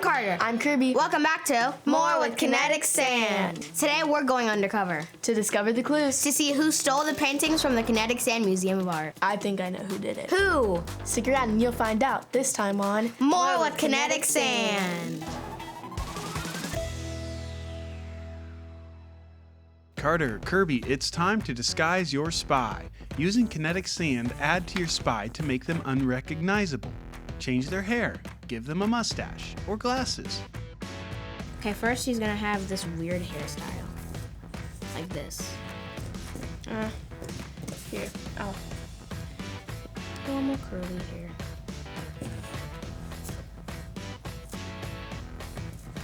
Carter. I'm Kirby. Welcome back to More with Kinetic Sand. Today we're going undercover To discover the clues. to see who stole the paintings from the Kinetic Sand Museum of Art. I think I know who did it. Who? Stick around and you'll find out this time on More with Kinetic Sand. Carter, Kirby, it's time to disguise your spy. Using kinetic sand, add to your spy to make them unrecognizable. Change their hair, give them a mustache or glasses. Okay, first he's gonna have this weird hairstyle. Like this. Here. Oh. Normal curly hair.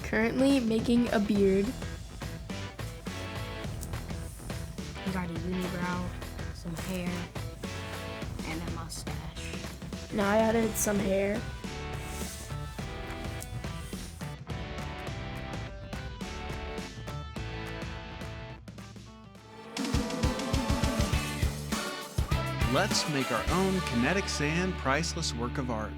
Currently making a beard. He got a unibrow, some hair, and a mustache. Now I added some hair. Let's make our own kinetic sand priceless work of art.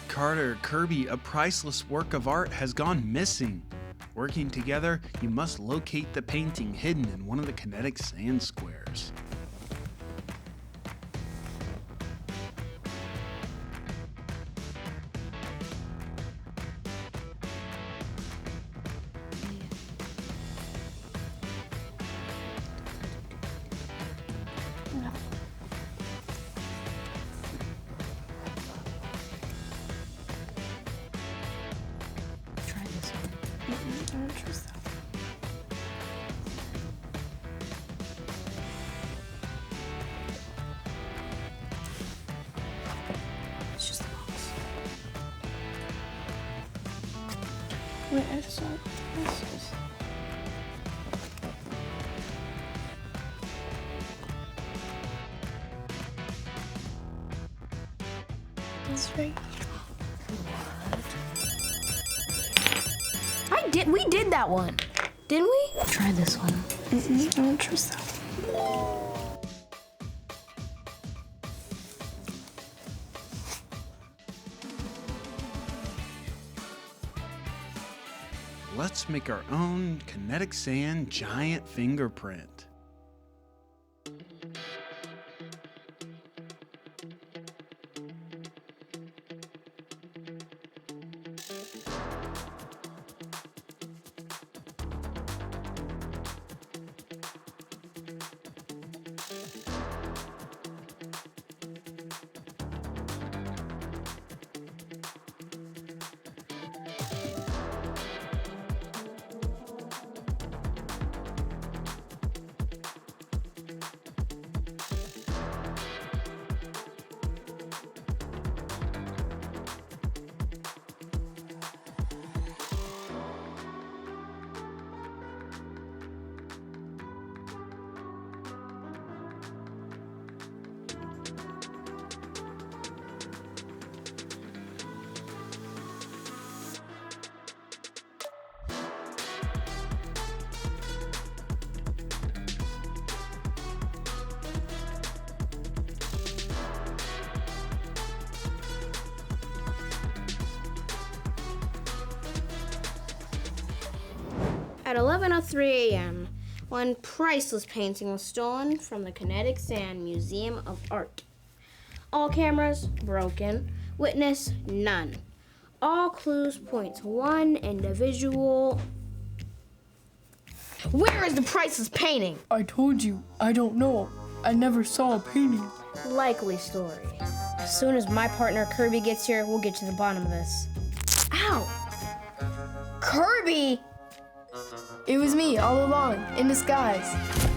Carter, Kirby, a priceless work of art has gone missing. Working together, you must locate the painting hidden in one of the kinetic sand squares. Try this one. I don't trust that. It's just a box. Wait, I just saw this. That's right. We did that one, didn't we? Try this one. I don't trust that. Let's make our own kinetic sand giant fingerprint. at 11:03 a.m. one priceless painting was stolen from the Kinetic Sand Museum of Art. All cameras broken, witness none. All clues point to one individual. Where is the priceless painting? I told you, I don't know. I never saw a painting. Likely story. As soon as my partner Kirby gets here, we'll get to the bottom of this. Ow! Kirby! It was me all along, in disguise.